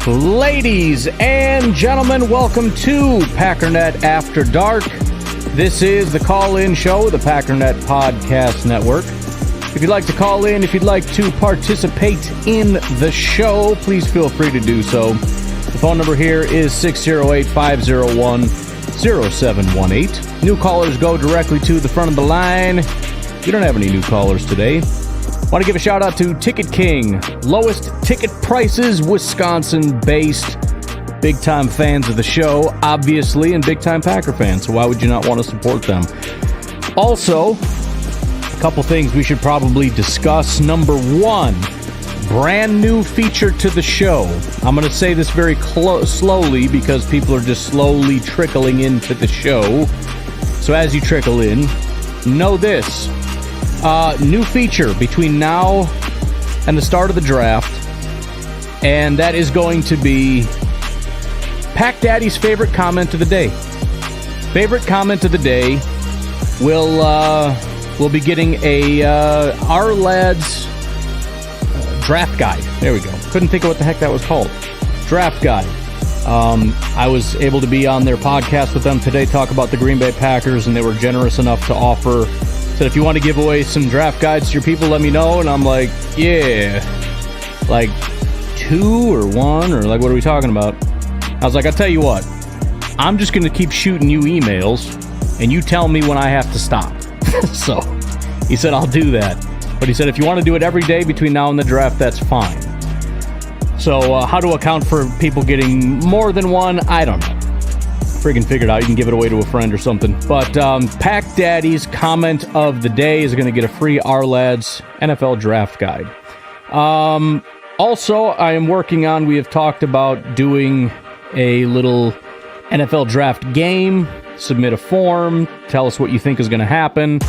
Ladies and gentlemen, welcome to Packernet After Dark. This is the call-in show of the Packernet Podcast Network. If you'd like to call in, if you'd like to participate in the show, please feel free to do so. The phone number here is 608-501-0718. New callers go directly to the front of the line. We don't have any new callers today. Want to give a shout out to Ticket King, lowest ticket prices, Wisconsin-based. Big time fans of the show, obviously, and big time Packer fans. So why would you not want to support them? Also, a couple things we should probably discuss. Number one, brand new feature to the show. I'm going to say this very slowly because people are just slowly trickling into the show. So as you trickle in, know this. New feature between now and the start of the draft, and that is going to be Pack Daddy's favorite comment of the day. Favorite comment of the day. We'll be getting a Our Lads draft guide. There we go. Couldn't think of what the heck that was called. Draft guide. I was able to be on their podcast with them today, talk about the Green Bay Packers, and they were generous enough to offer. Said, if you want to give away some draft guides to your people, let me know. And I'm like, yeah. Like 2 or 1 or like, what are we talking about? I was like, I'll tell you what. I'm just going to keep shooting you emails and you tell me when I have to stop. So he said, I'll do that. But he said, if you want to do it every day between now and the draft, that's fine. So how to account for people getting more than one, I don't know. Friggin' figured out you can give it away to a friend or something. But Pack Daddy's comment of the day is going to get a free Our Lads NFL draft guide. Also, I am working on, we have talked about doing a little NFL draft game. Submit a form, tell us what you think is going to happen,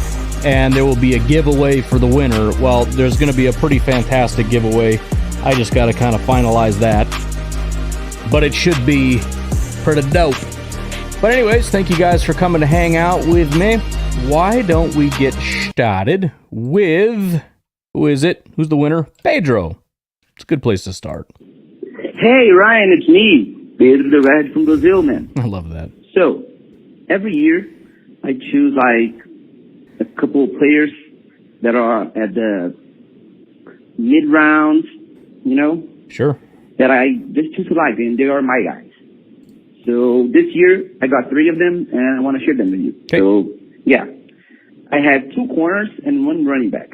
and there will be a giveaway for the winner. Well, there's going to be a pretty fantastic giveaway. I just got to kind of finalize that. But it should be pretty dope. But anyways, thank you guys for coming to hang out with me. Why don't we get started with, who is it? Who's the winner? Pedro. It's a good place to start. Hey, Ryan, it's me, Pedro the Red from Brazil, man. I love that. So, every year, I choose, like, a couple of players that are at the mid-rounds, you know? Sure. That I just choose to like, and they are my guys. So this year, I got 3 of them, and I want to share them with you. Okay. So, yeah. I had 2 corners and 1 running back.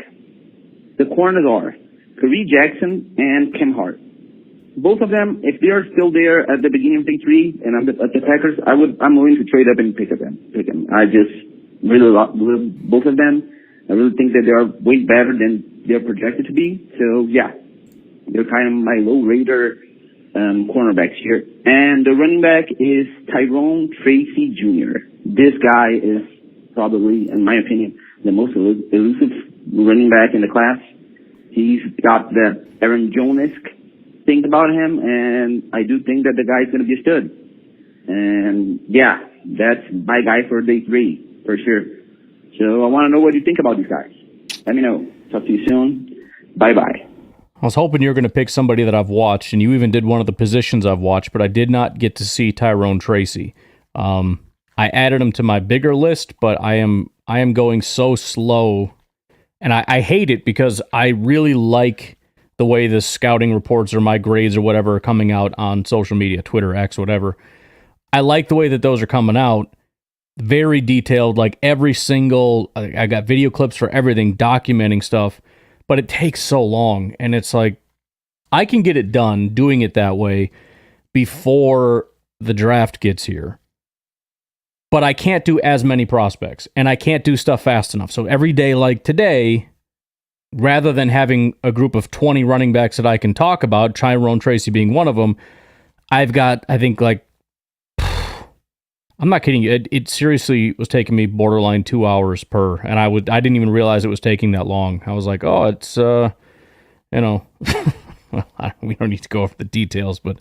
The corners are Kareem Jackson and Cam Hart. Both of them, if they are still there at the beginning of day 3, and I'm at the Packers, I'm willing to trade up and pick them. I just really love both of them. I really think that they are way better than they're projected to be. So, yeah. They're kind of my low-rater cornerbacks here. And the running back is Tyrone Tracy Jr. This guy is probably, in my opinion, the most elusive running back in the class. He's got the Aaron Jones-esque thing about him, and I do think that the guy's going to be a stud. And, yeah, that's my guy for day 3, for sure. So I want to know what you think about these guys. Let me know. Talk to you soon. Bye-bye. I was hoping you were going to pick somebody that I've watched, and you even did one of the positions I've watched, but I did not get to see Tyrone Tracy. I added him to my bigger list, but I am going so slow, and I hate it because I really like the way the scouting reports or my grades or whatever are coming out on social media, Twitter, X, whatever. I like the way that those are coming out. Very detailed, like every single, I got video clips for everything, documenting stuff. But it takes so long, and it's like, I can get it done doing it that way before the draft gets here. But I can't do as many prospects, and I can't do stuff fast enough. So every day like today, rather than having a group of 20 running backs that I can talk about, Tyrone Tracy being one of them, I've got, I think, like, I'm not kidding you. It seriously was taking me borderline 2 hours per, and I didn't even realize it was taking that long. I was like, oh, it's, well, we don't need to go over the details, but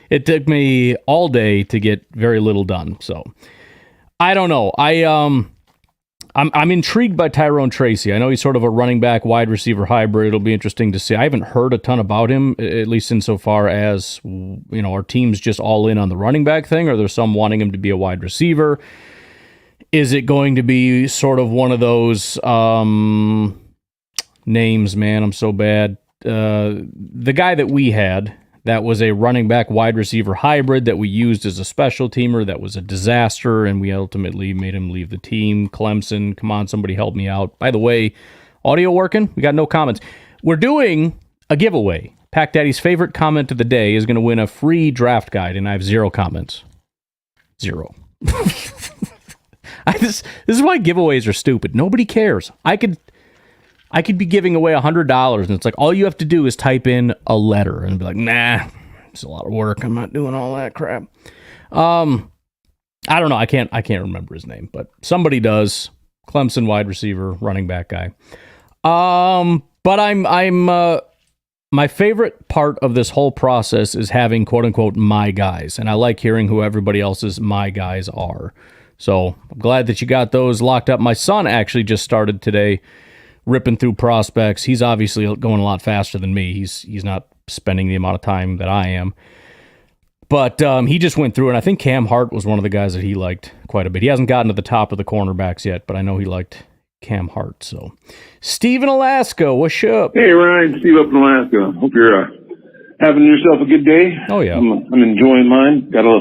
it took me all day to get very little done. So I don't know. I'm intrigued by Tyrone Tracy. I know he's sort of a running back, wide receiver hybrid. It'll be interesting to see. I haven't heard a ton about him, at least insofar as, our team's just all in on the running back thing, or there's some wanting him to be a wide receiver. Is it going to be sort of one of those names, man? I'm so bad. The guy that we had, that was a running back wide receiver hybrid that we used as a special teamer, that was a disaster, and we ultimately made him leave the team. Clemson, come on, somebody help me out. By the way, audio working? We got no comments. We're doing a giveaway. Pack Daddy's favorite comment of the day is going to win a free draft guide, and I have 0 comments. 0. This is why giveaways are stupid. Nobody cares. I could be giving away $100, and it's like, all you have to do is type in a letter and be like, nah, it's a lot of work. I'm not doing all that crap. I don't know. I can't remember his name, but somebody does. Clemson wide receiver, running back guy. But I'm my favorite part of this whole process is having quote unquote my guys, and I like hearing who everybody else's my guys are. So I'm glad that you got those locked up. My son actually just started today ripping through prospects. He's obviously going a lot faster than me. He's not spending the amount of time that I am. But he just went through, and I think Cam Hart was one of the guys that he liked quite a bit. He hasn't gotten to the top of the cornerbacks yet, but I know he liked Cam Hart. So, Steve in Alaska, what's up? Hey, Ryan, Steve up in Alaska. Hope you're having yourself a good day. Oh, yeah. I'm enjoying mine. Got a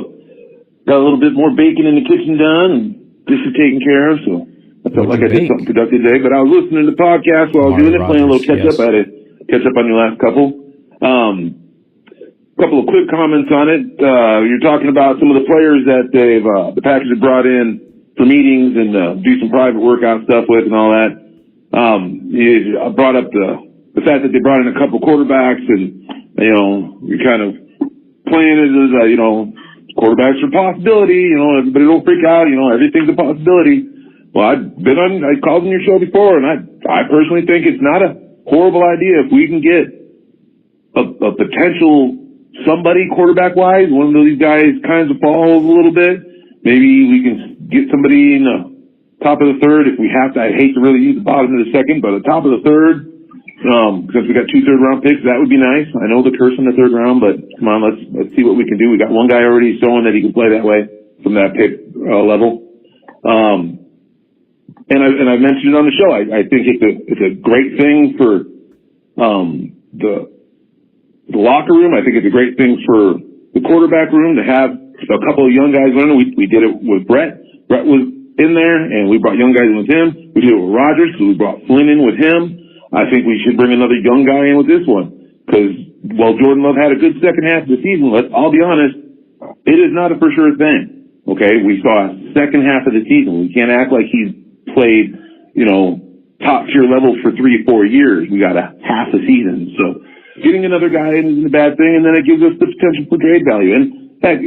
little bit more bacon in the kitchen done, and this is taken care of, so I felt like I did something productive today. But I was listening to the podcast while I was doing it, playing a little catch-up. I had to catch up on your last couple. Couple of quick comments on it. You're talking about some of the players that the Packers have brought in for meetings and do some private workout stuff with and all that. I brought up the fact that they brought in a couple quarterbacks, and you're kind of playing it as quarterbacks are a possibility. Everybody don't freak out. Everything's a possibility. Well, I called on your show before, and I personally think it's not a horrible idea if we can get a potential somebody quarterback-wise. One of these guys kind of falls a little bit. Maybe we can get somebody in the top of the third if we have to. I hate to really use the bottom of the second, but the top of the third, since we got 2 third-round picks, that would be nice. I know the curse in the third round, but come on, let's see what we can do. We got one guy already showing that he can play that way from that pick level. And I've mentioned it on the show. I think it's a great thing for the locker room. I think it's a great thing for the quarterback room to have a couple of young guys learning. We did it with Brett. Brett was in there, and we brought young guys in with him. We did it with Rodgers, so we brought Flynn in with him. I think we should bring another young guy in with this one, because while Jordan Love had a good second half of the season, I'll be honest, it is not a for sure thing. Okay, we saw a second half of the season. We can't act like he's played, top tier level for 3 or 4 years. We got a half a season, so getting another guy in isn't a bad thing, and then it gives us the potential for trade value. And heck,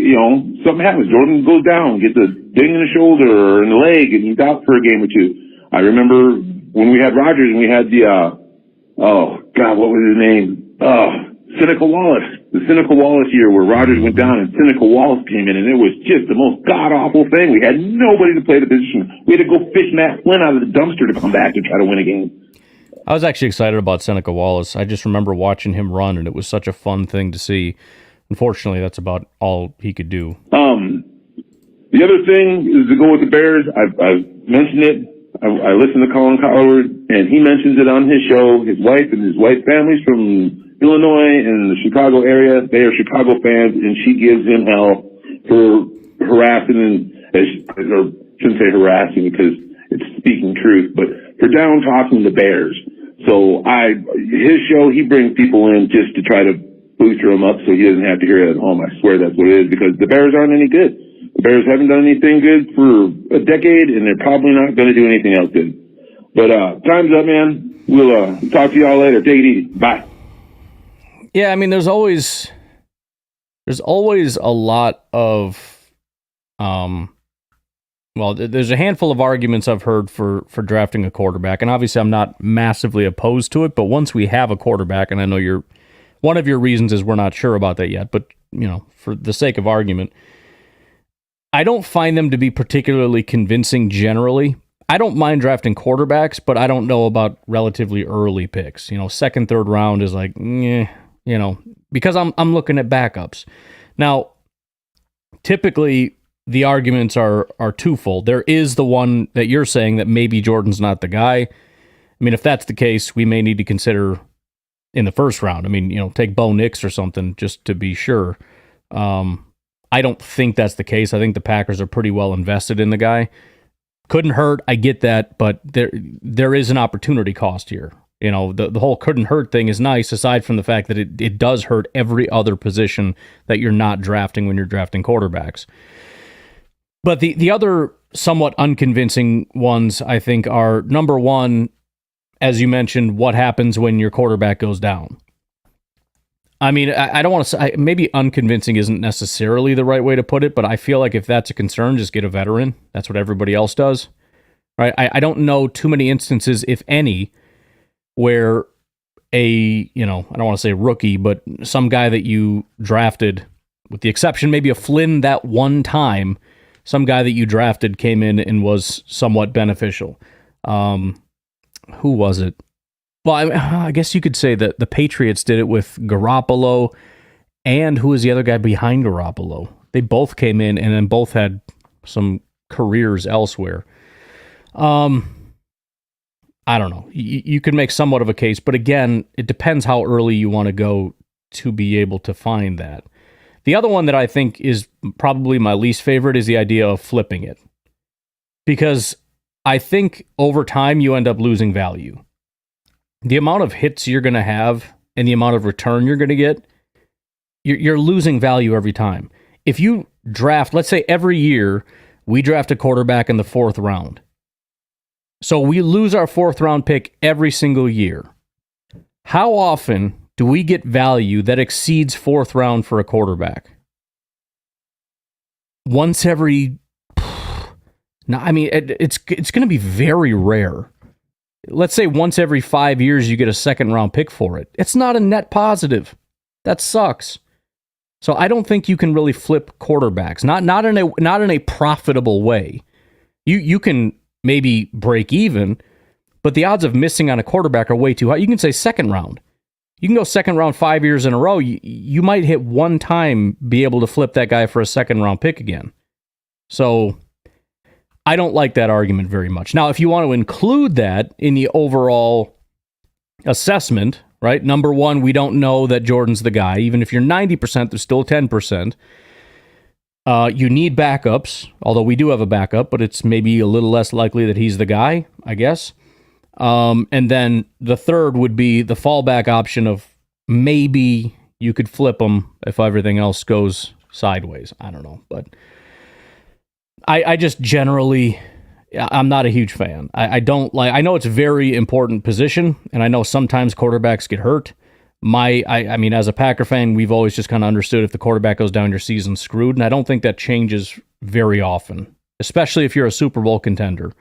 something happens. Jordan goes down, gets a ding in the shoulder or in the leg, and he's out for a game or two. I remember when we had Rodgers and we had what was his name? Cynical Wallace. The Cynical Wallace year where Rodgers went down and Cynical Wallace came in, and it was just the most god-awful thing. We had nobody to play the position. We had to go fish Matt Flynn out of the dumpster to come back to try to win a game. I was actually excited about Seneca Wallace. I just remember watching him run, and it was such a fun thing to see. Unfortunately, that's about all he could do. The other thing is to go with the Bears. I've mentioned it. I listened to Colin Cowherd, and he mentions it on his show. His wife and his wife's family's from Illinois and the Chicago area. They are Chicago fans, and she gives him hell for harassing or shouldn't say harassing because it's speaking truth, but for down talking the Bears. So his show, he brings people in just to try to booster him up so he doesn't have to hear it at home. I swear that's what it is, because the Bears aren't any good. The Bears haven't done anything good for a decade, and they're probably not going to do anything else good. But time's up, man. We'll talk to y'all later. Take it easy. Bye. Yeah, I mean, there's always a lot of there's a handful of arguments I've heard for drafting a quarterback, and obviously I'm not massively opposed to it, but once we have a quarterback, and I know one of your reasons is we're not sure about that yet, but for the sake of argument, I don't find them to be particularly convincing generally. I don't mind drafting quarterbacks, but I don't know about relatively early picks. Second, third round is like, because I'm looking at backups. Now, typically the arguments are twofold. There is the one that you're saying that maybe Jordan's not the guy. I mean, if that's the case, we may need to consider in the first round. I mean, take Bo Nix or something just to be sure. I don't think that's the case. I think the Packers are pretty well invested in the guy. Couldn't hurt. I get that, but there is an opportunity cost here. The whole couldn't hurt thing is nice, aside from the fact that it does hurt every other position that you're not drafting when you're drafting quarterbacks. But the other somewhat unconvincing ones, I think, are, number one, as you mentioned, what happens when your quarterback goes down. I mean, I don't want to say, maybe unconvincing isn't necessarily the right way to put it, but I feel like if that's a concern, just get a veteran. That's what everybody else does, right? I don't know too many instances, if any, where I don't want to say rookie, but some guy that you drafted, with the exception maybe of Flynn that one time, some guy that you drafted came in and was somewhat beneficial. Who was it? Well, I guess you could say that the Patriots did it with Garoppolo, and who was the other guy behind Garoppolo? They both came in and then both had some careers elsewhere. I don't know. You could make somewhat of a case, but again, it depends how early you want to go to be able to find that. The other one that I think is probably my least favorite is the idea of flipping it. Because I think over time you end up losing value. The amount of hits you're going to have and the amount of return you're going to get, you're losing value every time. If you draft, let's say every year we draft a quarterback in the 4th round. So we lose our 4th round pick every single year. How often do we get value that exceeds 4th round for a quarterback? Once every... No, I mean, it's going to be very rare. Let's say once every 5 years you get a 2nd round pick for it. It's not a net positive. That sucks. So I don't think you can really flip quarterbacks. Not in a profitable way. You can maybe break even, but the odds of missing on a quarterback are way too high. You can say 2nd round. You can go 2nd round 5 years in a row. You might hit one time, be able to flip that guy for a 2nd round pick again. So I don't like that argument very much. Now, if you want to include that in the overall assessment, right? Number one, we don't know that Jordan's the guy. Even if you're 90%, there's still 10%. You need backups, although we do have a backup, but it's maybe a little less likely that he's the guy, I guess. And then the third would be the fallback option of maybe you could flip him if everything else goes sideways. I don't know, but I just generally, I'm not a huge fan. I don't like, I know it's a very important position, and I know sometimes quarterbacks get hurt. I mean, as a Packer fan, we've always just kind of understood if the quarterback goes down, your season's screwed, and I don't think that changes very often, especially if you're a Super Bowl contender.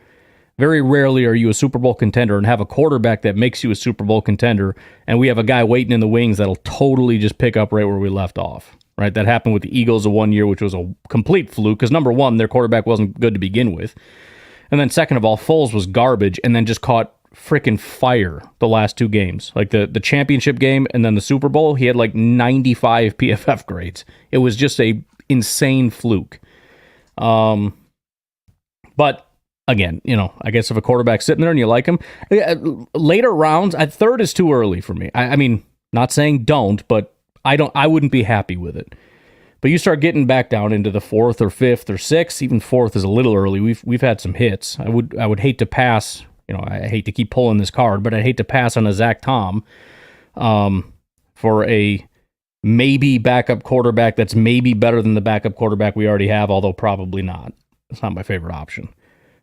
Very rarely are you a Super Bowl contender and have a quarterback that makes you a Super Bowl contender, and we have a guy waiting in the wings that'll totally just pick up right where we left off. Right, that happened with the Eagles of one year, which was a complete fluke, because number one, their quarterback wasn't good to begin with. And then second of all, Foles was garbage and then just caught freaking fire the last 2 games. Like the championship game and then the Super Bowl, he had like 95 PFF grades. It was just a insane fluke. But again, I guess if a quarterback's sitting there and you like him, later rounds, 3rd is too early for me. I mean, not saying don't, but I wouldn't be happy with it. But you start getting back down into the 4th or 5th or 6th, even 4th is a little early. We've had some hits. I would hate to pass, I hate to keep pulling this card, but I'd hate to pass on a Zach Tom for a maybe backup quarterback that's maybe better than the backup quarterback we already have, although probably not. It's not my favorite option.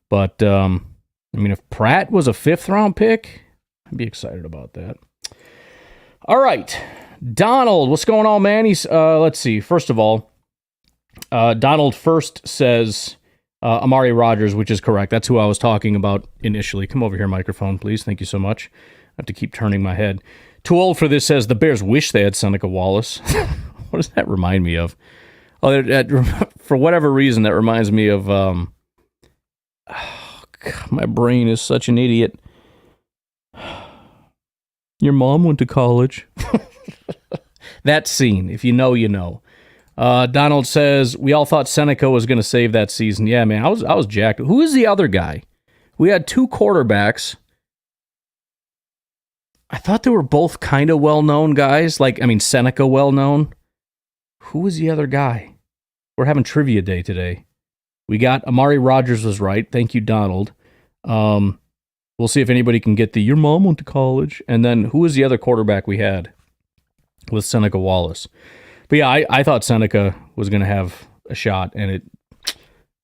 But I mean, if Pratt was a 5th round pick, I'd be excited about that. All right. Donald, what's going on, man? He's let's see. First of all, Donald first says Amari Rodgers, which is correct. That's who I was talking about initially. Come over here, microphone, please. Thank you so much. I have to keep turning my head. Too old for this says the Bears wish they had Seneca Wallace. What does that remind me of? Oh, for whatever reason, that reminds me of God, my brain is such an idiot. Your mom went to college. That scene, if you know, you know. Donald says, we all thought Seneca was going to save that season. Yeah, man, I was jacked. Who is the other guy? We had two quarterbacks. I thought they were both kind of well-known guys. Seneca well-known. Who was the other guy? We're having trivia day today. We got Amari Rogers was right. Thank you, Donald. We'll see if anybody can get your mom went to college. And then who was the other quarterback we had with Seneca Wallace? But yeah, I thought Seneca was going to have a shot, and it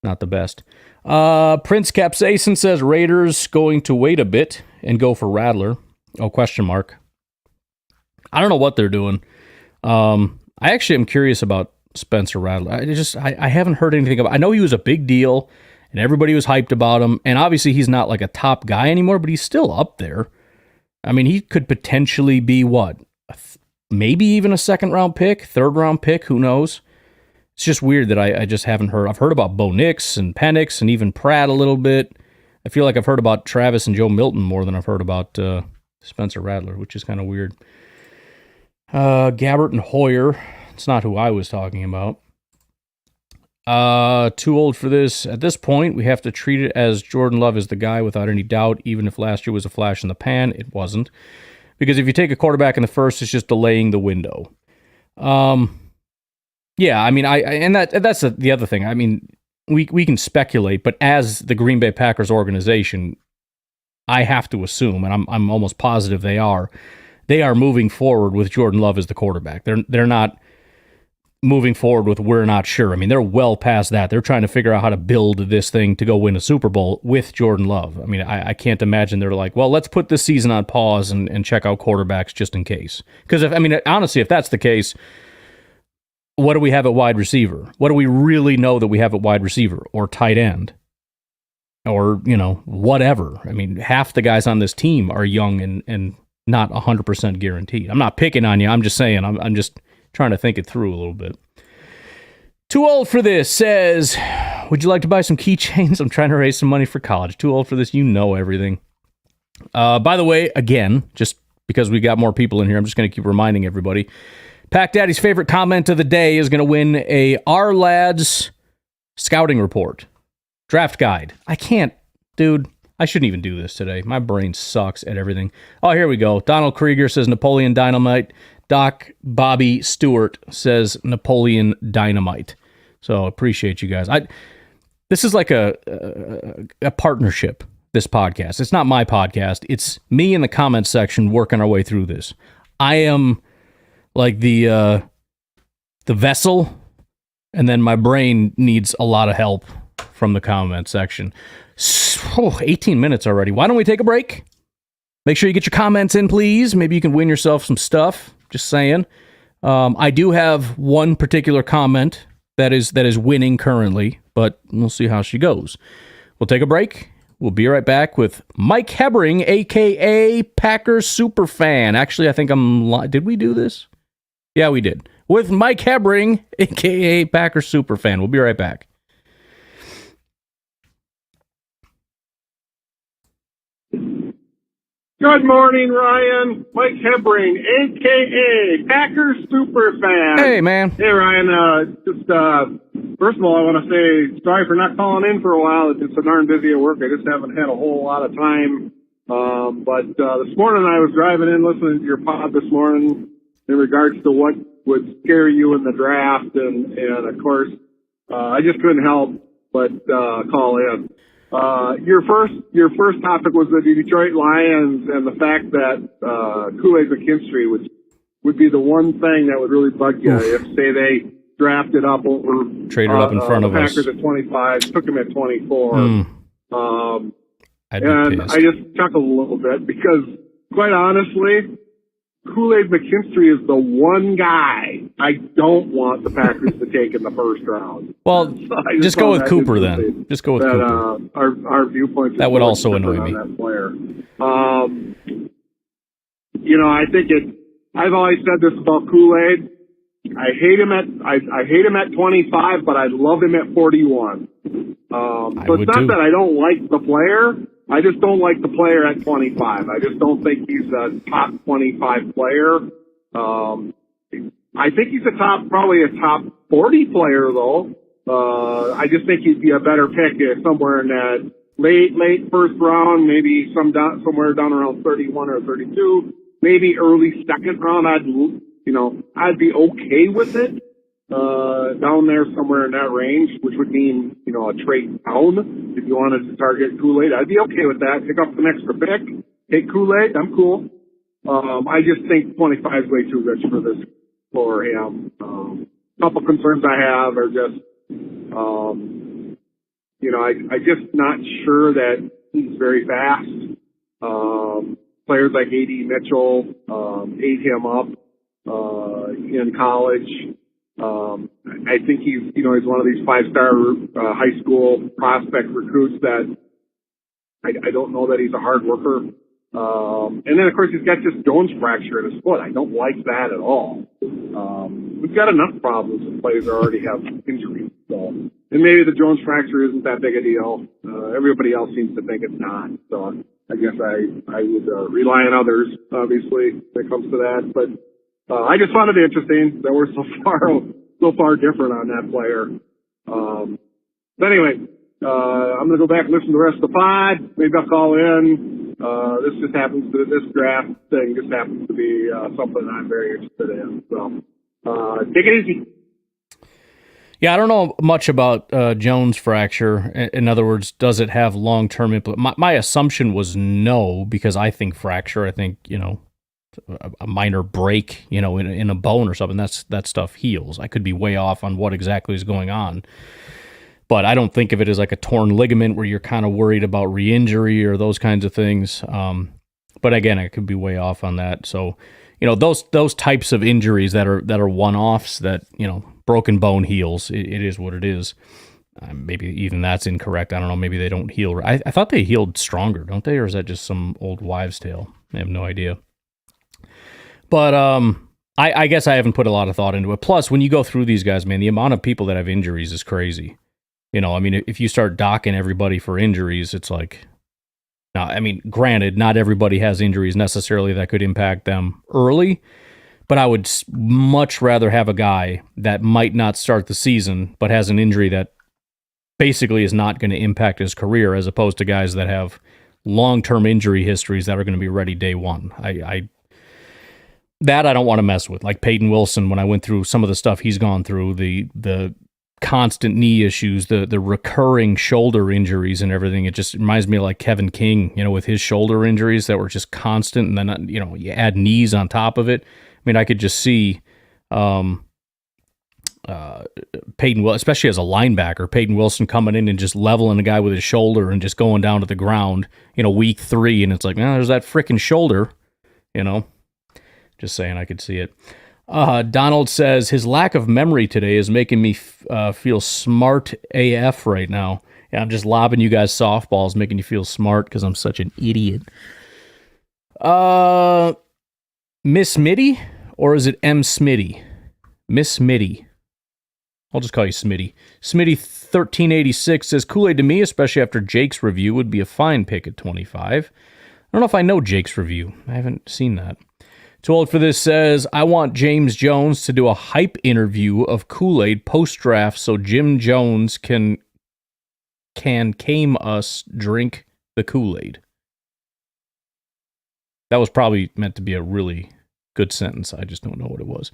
not the best. Prince Capsaicin says Raiders going to wait a bit and go for Rattler. Oh, question mark. I don't know what they're doing. I actually am curious about Spencer Rattler. I haven't heard anything about. I know he was a big deal, and everybody was hyped about him. And obviously, he's not like a top guy anymore, but he's still up there. I mean, he could potentially be what? Maybe even a second-round pick, third-round pick, who knows? It's just weird that I just haven't heard. I've heard about Bo Nix and Penix and even Pratt a little bit. I feel like I've heard about Travis and Joe Milton more than I've heard about Spencer Rattler, which is kind of weird. Gabbert and Hoyer. It's not who I was talking about. Too old for this. At this point, we have to treat it as Jordan Love is the guy without any doubt, even if last year was a flash in the pan. It wasn't. Because if you take a quarterback in the first, it's just delaying the window. Yeah, I mean, that's the other thing. I mean, we can speculate, but as the Green Bay Packers organization, I have to assume, and I'm almost positive they are moving forward with Jordan Love as the quarterback. They're not moving forward with we're not sure. I mean, they're well past that. They're trying to figure out how to build this thing to go win a Super Bowl with Jordan Love. I mean, I can't imagine they're like, well, let's put this season on pause and check out quarterbacks just in case. Because honestly, if that's the case, what do we have at wide receiver? What do we really know that we have at wide receiver or tight end? Or, whatever. I mean, half the guys on this team are young and not 100% guaranteed. I'm not picking on you. I'm just saying, I'm just trying to think it through a little bit. Too old for this says, would you like to buy some keychains? I'm trying to raise some money for college. Too old for this. You know everything. By the way, again, just because we got more people in here, I'm just going to keep reminding everybody. Pack Daddy's favorite comment of the day is going to win a Our Lads scouting report. Draft guide. I shouldn't even do this today. My brain sucks at everything. Oh, here we go. Donald Krieger says Napoleon Dynamite. Doc Bobby Stewart says Napoleon Dynamite. So appreciate you guys. This is like a partnership, this podcast. It's not my podcast. It's me in the comments section working our way through this. I am like the vessel, and then my brain needs a lot of help from the comment section. 18 minutes already. Why don't we take a break? Make sure you get your comments in, please. Maybe you can win yourself some stuff. Just saying. I do have one particular comment that is winning currently, but we'll see how she goes. We'll take a break. We'll be right back with Mike Hebring, a.k.a. Packers Superfan. Actually, I think did we do this? Yeah, we did. With Mike Hebring, a.k.a. Packers Superfan. We'll be right back. Good morning, Ryan. Mike Hebring, a.k.a. Packers Superfan. Hey, man. Hey, Ryan. First of all, I want to say sorry for not calling in for a while. It's been so darn busy at work. I just haven't had a whole lot of time. But this morning I was driving in listening to your pod this morning in regards to what would scare you in the draft. And of course, I just couldn't help but call in. Your first topic was the Detroit Lions and the fact that Kool-Aid McKinstry would be the one thing that would really bug you if, say, they drafted up over traded up in front of the us. Packers at 25, took him at 24. I'd be and pissed. I just chuckled a little bit because, quite honestly, Kool-Aid McKinstry is the one guy I don't want the Packers to take in the first round. Well, So just go with Cooper then. Just go with Cooper. Our viewpoints. That would also annoy me. That player. I think I've always said this about Kool-Aid. I hate him at 25, but I love him at 41. So it's not too. that I don't like the player. I just don't like the player at 25. I just don't think he's a top 25 player. I think he's probably a top 40 player though. I just think he'd be a better pick somewhere in that late first round, maybe somewhere down around 31 or 32, maybe early second round. I'd be okay with it. Down there somewhere in that range, which would mean, a trade down. If you wanted to target Kool-Aid, I'd be okay with that. Pick up an extra pick, take Kool-Aid, I'm cool. I just think 25 is way too rich for him. Couple concerns I have are just, I just not sure that he's very fast. Players like A.D. Mitchell, ate him up, in college. I think he's one of these 5-star high school prospect recruits that I don't know that he's a hard worker. And then of course he's got this Jones fracture in his foot. I don't like that at all. We've got enough problems with players that already have injuries. So, and maybe the Jones fracture isn't that big a deal. Everybody else seems to think it's not. So I guess I would rely on others, obviously, when it comes to that. But I just found it interesting that we're so far different on that player. But anyway, I'm going to go back and listen to the rest of the pod. Maybe I'll call in. This draft thing just happens to be something I'm very interested in. So take it easy. Yeah, I don't know much about Jones fracture. In other words, does it have long-term my assumption was no, because I think fracture, I think, a minor break, in a bone or something, that stuff heals. I could be way off on what exactly is going on, but I don't think of it as like a torn ligament where you're kind of worried about re-injury or those kinds of things. But again, I could be way off on that. So, those types of injuries that are one-offs, that, broken bone heals. It is what it is. Maybe even that's incorrect. I don't know. Maybe they don't heal. I thought they healed stronger, don't they? Or is that just some old wives' tale? I have no idea. But I guess I haven't put a lot of thought into it. Plus, when you go through these guys, man, the amount of people that have injuries is crazy. If you start docking everybody for injuries, it's like, now, granted, not everybody has injuries necessarily that could impact them early, but I would much rather have a guy that might not start the season, but has an injury that basically is not going to impact his career, as opposed to guys that have long-term injury histories that are going to be ready day one. That I don't want to mess with. Like Peyton Wilson, when I went through some of the stuff he's gone through, the constant knee issues, the recurring shoulder injuries and everything, it just reminds me of like Kevin King, with his shoulder injuries that were just constant, and then, you add knees on top of it. I could just see Peyton, especially as a linebacker, Peyton Wilson coming in and just leveling a guy with his shoulder and just going down to the ground, week 3, and it's like, there's that freaking shoulder, Just saying, I could see it. Donald says, his lack of memory today is making me feel smart AF right now. Yeah, I'm just lobbing you guys softballs, making you feel smart because I'm such an idiot. Miss Smitty, or is it M. Smitty? Miss Smitty. I'll just call you Smitty. Smitty1386 says, Kool-Aid to me, especially after Jake's review, would be a fine pick at 25. I don't know if I know Jake's review. I haven't seen that. Too Old for This says, I want James Jones to do a hype interview of Kool-Aid post-draft so Jim Jones can us drink the Kool-Aid. That was probably meant to be a really good sentence. I just don't know what it was.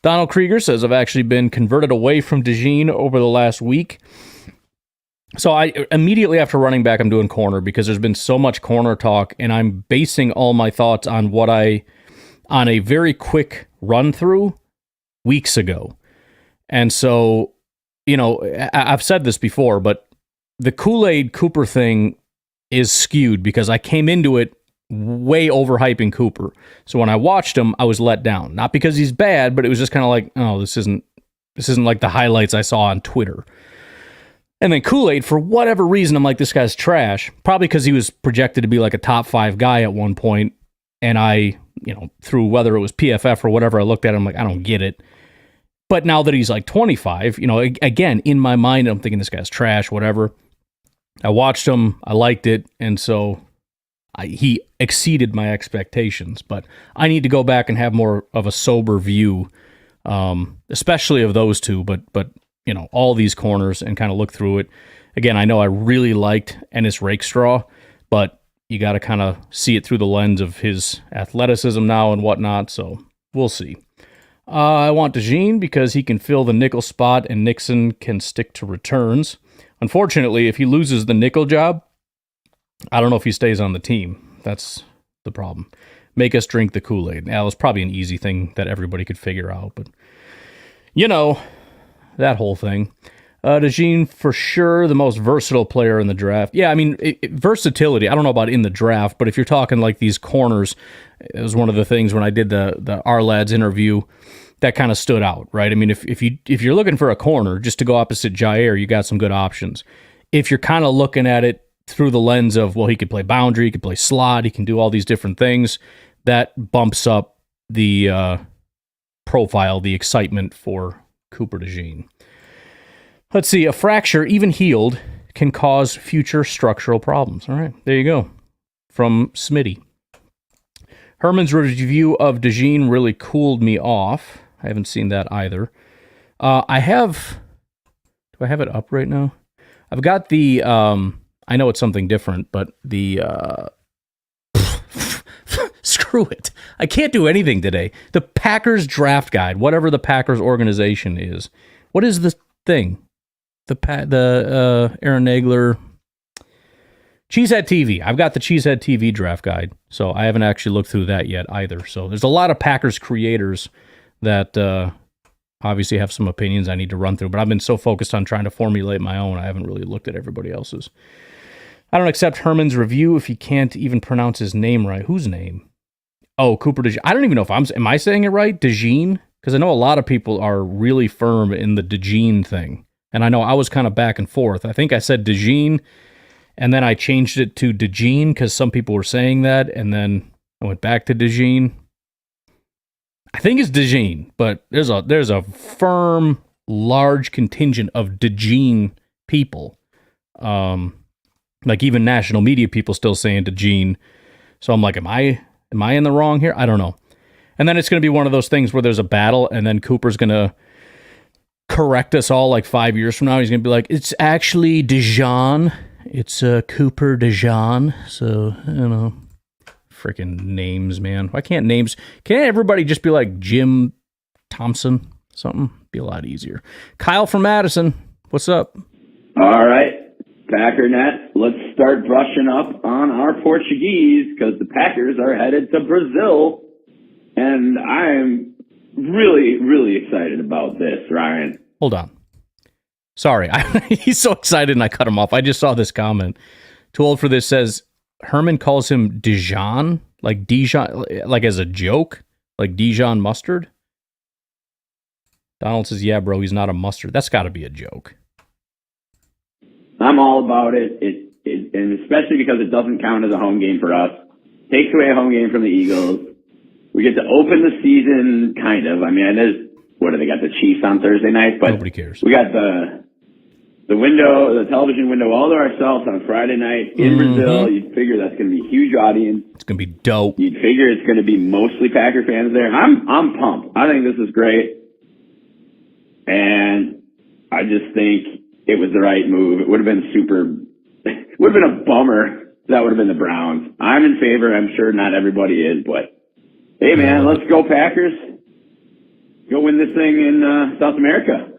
Donald Krieger says, I've actually been converted away from DeJean over the last week. So I immediately after running back, I'm doing corner because there's been so much corner talk, and I'm basing all my thoughts on on a very quick run through weeks ago. And so, I've said this before, but the Kool-Aid Cooper thing is skewed because I came into it way overhyping Cooper. So when I watched him, I was let down. Not because he's bad, but it was just kind of like, oh, this isn't like the highlights I saw on Twitter. And then Kool-Aid, for whatever reason, I'm like, this guy's trash. Probably because he was projected to be like a top 5 guy at one point. And I, through whether it was PFF or whatever, I looked at him, I'm like, I don't get it. But now that he's like 25, again, in my mind, I'm thinking this guy's trash, whatever. I watched him, I liked it, and so he exceeded my expectations. But I need to go back and have more of a sober view, especially of those two. But all these corners and kind of look through it. Again, I know I really liked Ennis Rakestraw, but you got to kind of see it through the lens of his athleticism now and whatnot. So we'll see. I want DeJean because he can fill the nickel spot and Nixon can stick to returns. Unfortunately, if he loses the nickel job, I don't know if he stays on the team. That's the problem. Make us drink the Kool-Aid. Now, it's probably an easy thing that everybody could figure out, but that whole thing. DeJean, for sure, the most versatile player in the draft. Yeah, I mean, versatility, I don't know about in the draft, but if you're talking like these corners, it was one of the things when I did the R-Lads interview that kind of stood out, right? I mean, if you're looking for a corner just to go opposite Jair, you got some good options. If you're kind of looking at it through the lens of, well, he could play boundary, he could play slot, he can do all these different things, that bumps up the profile, the excitement for Cooper DeJean. Let's see, a fracture, even healed, can cause future structural problems. All right, there you go. From Smitty. Herman's review of DeJean really cooled me off. I haven't seen that either. Do I have it up right now? I've got the, I know it's something different, but the, screw it. I can't do anything today. The Packers draft guide, whatever the Packers organization is. What is the thing? The Aaron Nagler Cheesehead TV. I've got the Cheesehead TV draft guide, so I haven't actually looked through that yet either. So there's a lot of Packers creators that obviously have some opinions I need to run through, but I've been so focused on trying to formulate my own, I haven't really looked at everybody else's. I don't accept Herman's review if he can't even pronounce his name right. Whose name? Oh, Cooper DeJean. I don't even know if am I saying it right? DeJean? Because I know a lot of people are really firm in the DeJean thing. And I know I was kind of back and forth. I think I said DeJean, and then I changed it to DeJean because some people were saying that, and then I went back to DeJean. I think it's DeJean, but there's a firm, large contingent of DeJean people. Like even national media people still saying DeJean. So I'm like, am I in the wrong here? I don't know. And then it's going to be one of those things where there's a battle, and then Cooper's going to correct us all like 5 years from now. He's going to be like, it's actually DeJean. It's Cooper DeJean. So, freaking names, man. Why can't everybody just be like Jim Thompson? Something? Be a lot easier. Kyle from Madison. What's up? All right. Packernet, let's start brushing up on our Portuguese because the Packers are headed to Brazil. And I'm really, really excited about this, Ryan. Hold on. Sorry. He's so excited and I cut him off. I just saw this comment. Too old for this says, Herman calls him Dijon, like Dijon, like as a joke, like Dijon mustard. Donald says, yeah, bro, he's not a mustard. That's got to be a joke. I'm all about it. And especially because it doesn't count as a home game for us. Takes away a home game from the Eagles. We get to open the season, kind of. I mean, what do they got, the Chiefs on Thursday night? But nobody cares. We got the television window all to ourselves on Friday night in Brazil. You'd figure that's going to be a huge audience. It's going to be dope. You'd figure it's going to be mostly Packer fans there. I'm pumped. I think this is great. And I just think it was the right move. It would have been a bummer if that would have been the Browns. I'm in favor. I'm sure not everybody is, but hey, man, let's go Packers. Go win this thing in South America.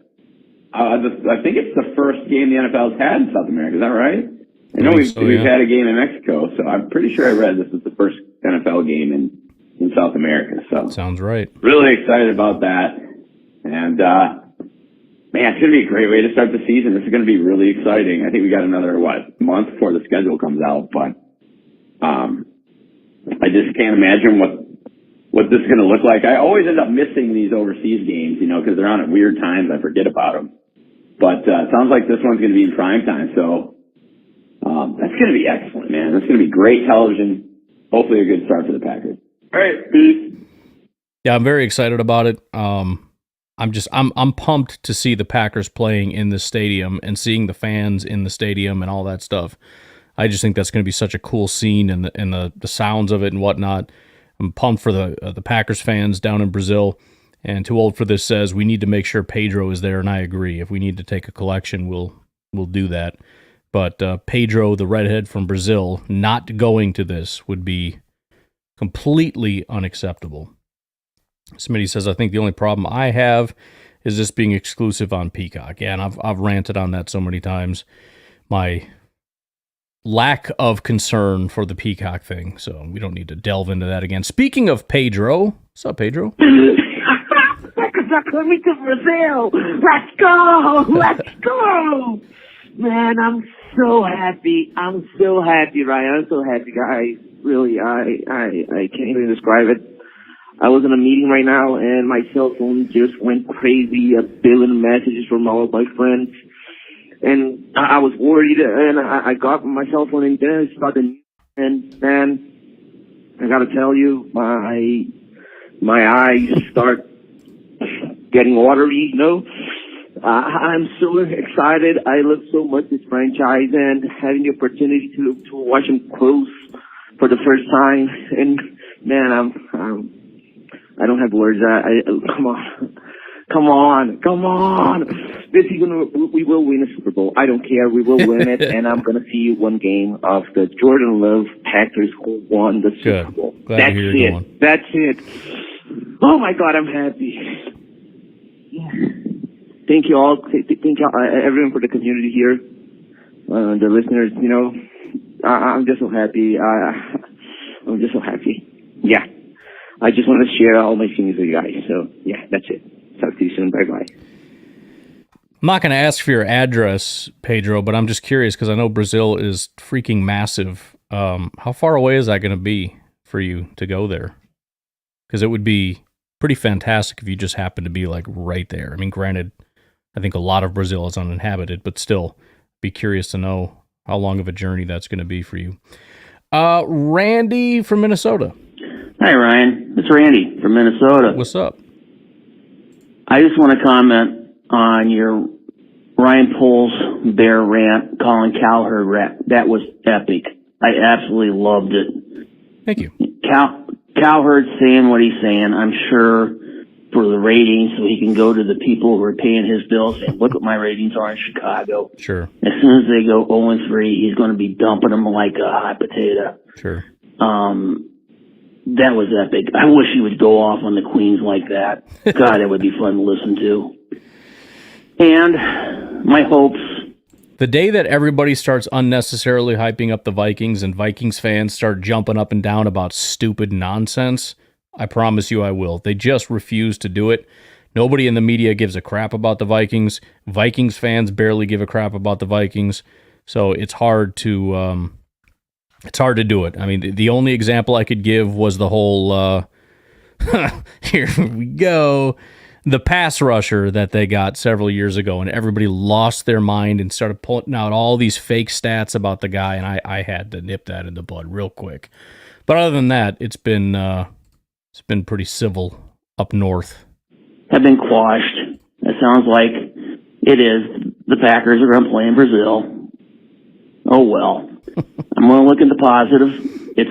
I think it's the first game the NFL's had in South America. Is that right? I know we've had a game in Mexico, so I'm pretty sure I read this is the first NFL game in South America. So sounds right. Really excited about that. And, man, it's going to be a great way to start the season. This is going to be really exciting. I think we got another, month before the schedule comes out. But I just can't imagine what this is going to look like. I always end up missing these overseas games, because they're on at weird times. I forget about them. But it sounds like this one's going to be in prime time. So that's going to be excellent, man. That's going to be great television. Hopefully a good start for the Packers. All right, peace. Yeah, I'm very excited about it. I'm pumped to see the Packers playing in the stadium and seeing the fans in the stadium and all that stuff. I just think that's going to be such a cool scene and the sounds of it and whatnot. I'm pumped for the Packers fans down in Brazil. And Too Old for This says we need to make sure Pedro is there, and I agree. If we need to take a collection, we'll do that. But Pedro, the redhead from Brazil, not going to this would be completely unacceptable. Smitty says, I think the only problem I have is this being exclusive on Peacock. Yeah, and I've ranted on that so many times. My lack of concern for the Peacock thing, so we don't need to delve into that again. Speaking of Pedro, what's up, Pedro? Coming to Brazil. Let's go. Let's go. Man, I'm so happy. I'm so happy, Ryan. I'm so happy, guys. Really, I can't even describe it. I was in a meeting right now, and my cell phone just went crazy. A billion messages from all of my friends. And I was worried, and I got my cell phone in there, started, and man, I gotta tell you, my eyes start getting watery, you know. I'm so excited. I love so much this franchise, and having the opportunity to watch them close for the first time. And man, I don't have words. Come on. This season we will win a Super Bowl. I don't care. We will win it, and I'm gonna see one game of the Jordan Love Packers who won the Super Bowl. That's it. That's it. Oh my God, I'm happy. Yeah. Thank you all. Thank you everyone for the community here, the listeners. You know, I'm just so happy. I'm just so happy. Yeah, I just want to share all my feelings with you guys. So yeah, that's it. Talk to you soon. Bye bye. I'm not going to ask for your address, Pedro, but I'm just curious because I know Brazil is freaking massive. How far away is that going to be for you to go there? Because it would be pretty fantastic if you just happened to be like right there. I mean, granted, I think a lot of Brazil is uninhabited, but still, be curious to know how long of a journey that's going to be for you. Randy from Minnesota. Hi, Ryan. It's Randy from Minnesota. What's up? I just want to comment on your Ryan Poles Bear rant, Colin Cowherd rant. That was epic. I absolutely loved it. Thank you. Cowherd's saying what he's saying, I'm sure, for the ratings, so he can go to the people who are paying his bills and look what my ratings are in Chicago. Sure. As soon as they go 0-3, he's going to be dumping them like a hot potato. Sure. That was epic. I wish he would go off on the Queens like that. God, it would be fun to listen to. And my hopes. The day that everybody starts unnecessarily hyping up the Vikings and Vikings fans start jumping up and down about stupid nonsense, I promise you I will. They just refuse to do it. Nobody in the media gives a crap about the Vikings. Vikings fans barely give a crap about the Vikings. So it's hard to do it. I mean, the only example I could give was the whole, here we go, the pass rusher that they got several years ago, and everybody lost their mind and started pulling out all these fake stats about the guy, and I had to nip that in the bud real quick. But other than that, it's been pretty civil up north. Have been quashed. It sounds like it is. The Packers are going to play in Brazil. Oh, well. I'm going to look at the positive. It's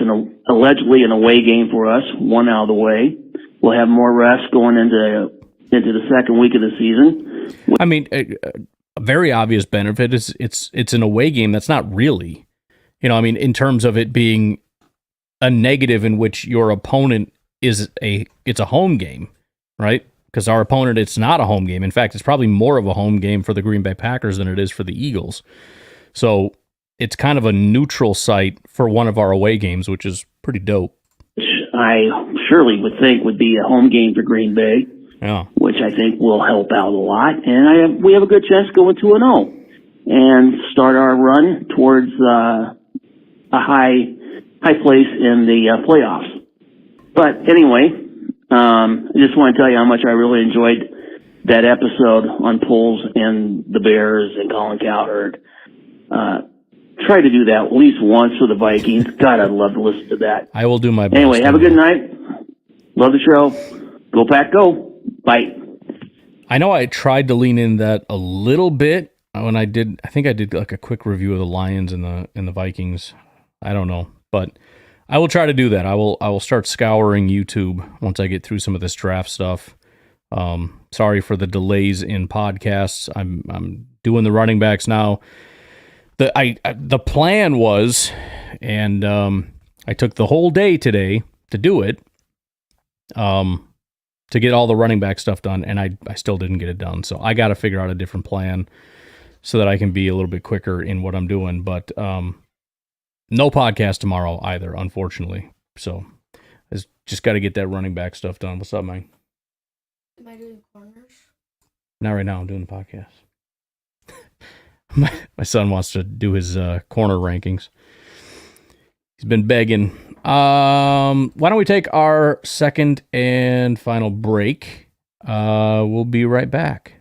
allegedly an away game for us, one out of the way. We'll have more rest going into the second week of the season. I mean, a very obvious benefit is it's an away game. That's not really, I mean, in terms of it being a negative in which your opponent it's a home game, right? Because our opponent, it's not a home game. In fact, it's probably more of a home game for the Green Bay Packers than it is for the Eagles. So it's kind of a neutral site for one of our away games, which is pretty dope. I surely would think would be a home game for Green Bay, yeah, which I think will help out a lot. And we have a good chance going 2-0 and start our run towards a high place in the playoffs. But anyway, I just want to tell you how much I really enjoyed that episode on Poles and the Bears and Colin Cowherd. Try to do that at least once for the Vikings. God, I'd love to listen to that. I will do my best. Anyway, have a good night. Love the show. Go Pack, go. Bye. I know I tried to lean in that a little bit when I think I did like a quick review of the Lions and the Vikings. I don't know, but I will try to do that. I will start scouring YouTube once I get through some of this draft stuff. Sorry for the delays in podcasts. I'm doing the running backs now. The plan was, and I took the whole day today to do it, to get all the running back stuff done, and I still didn't get it done. So I got to figure out a different plan so that I can be a little bit quicker in what I'm doing. But no podcast tomorrow either, unfortunately. So I just got to get that running back stuff done. What's up, man? Am I doing corners? Not right now. I'm doing the podcast. My son wants to do his corner rankings. He's been begging. Why don't we take our second and final break? We'll be right back.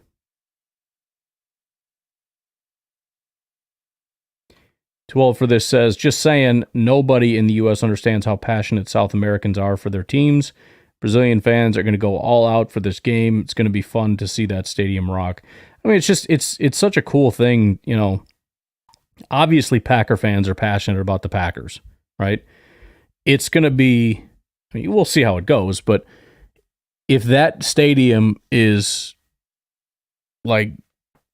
Too old for this says, just saying, nobody in the U.S. understands how passionate South Americans are for their teams. Brazilian fans are going to go all out for this game. It's going to be fun to see that stadium rock. I mean, it's such a cool thing, you know. Obviously, Packer fans are passionate about the Packers, right? It's going to be, I mean, we'll see how it goes, but if that stadium is like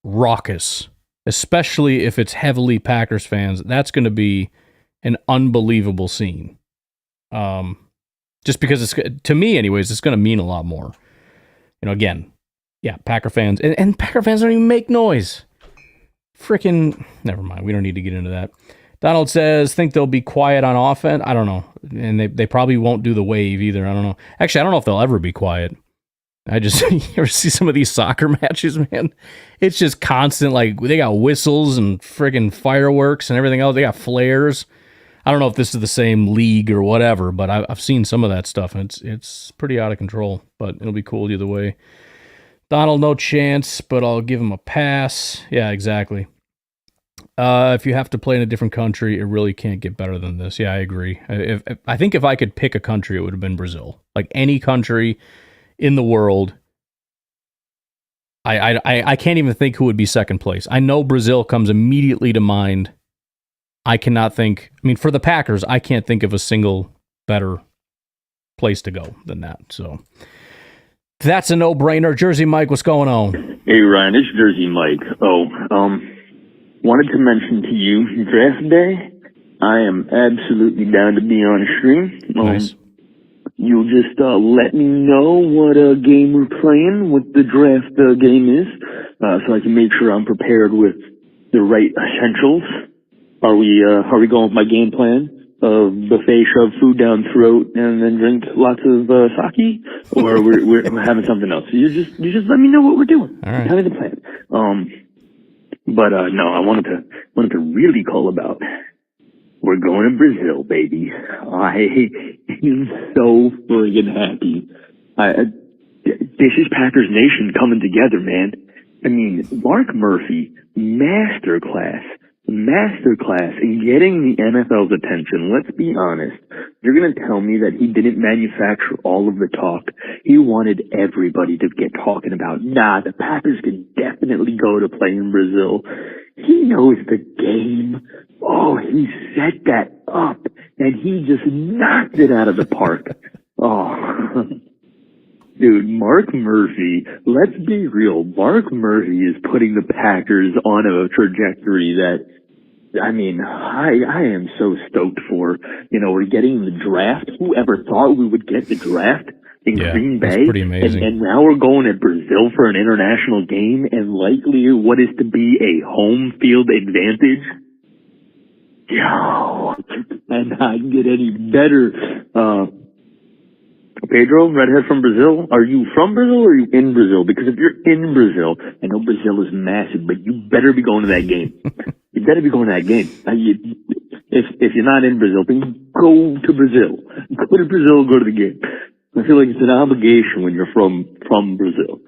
raucous, especially if it's heavily Packers fans, that's going to be an unbelievable scene. Just because to me anyways, it's going to mean a lot more. You know, again, yeah, Packer fans, and Packer fans don't even make noise. Freaking, never mind. We don't need to get into that. Donald says, think they'll be quiet on offense. I don't know. And they probably won't do the wave either. I don't know. Actually, I don't know if they'll ever be quiet. You ever see some of these soccer matches, man? It's just constant, like, they got whistles and friggin' fireworks and everything else. They got flares. I don't know if this is the same league or whatever, but I've seen some of that stuff, and it's pretty out of control, but it'll be cool either way. Donald, no chance, but I'll give him a pass. Yeah, exactly. If you have to play in a different country, it really can't get better than this. Yeah, I agree. I think if I could pick a country, it would have been Brazil. Like any country in the world, I can't even think who would be second place. I know Brazil comes immediately to mind. I cannot think. I mean, for the Packers, I can't think of a single better place to go than that. So that's a no-brainer. Jersey Mike, what's going on? Hey, Ryan, it's Jersey Mike. Wanted to mention to you, draft day, I am absolutely down to be on stream. Nice. You'll just let me know what game we're playing, what the draft game is, so I can make sure I'm prepared with the right essentials. Are we going with my game plan of buffet, shove food down throat, and then drink lots of sake, or we're having something else? You just let me know what we're doing. All right. Tell me the plan. But no, I wanted to really call about. We're going to Brazil, baby. I am so friggin' happy. This is Packers Nation coming together, man. I mean, Mark Murphy, masterclass in getting the NFL's attention. Let's be honest. You're going to tell me that he didn't manufacture all of the talk. He wanted everybody to get talking about, the Packers can definitely go to play in Brazil. He knows the game. Oh, he set that up, and he just knocked it out of the park. Oh, dude, Mark Murphy, let's be real. Mark Murphy is putting the Packers on a trajectory that, I mean, I am so stoked for. You know, we're getting the draft. Whoever thought we would get the draft in Green Bay? That's pretty amazing. And now we're going to Brazil for an international game and likely what is to be a home field advantage. Yo, and I can get any better. Pedro, redhead from Brazil, are you from Brazil or are you in Brazil? Because if you're in Brazil, I know Brazil is massive, but you better be going to that game. You better be going to that game. If you're not in Brazil, then go to Brazil. Go to Brazil, go to the game. I feel like it's an obligation when you're from Brazil.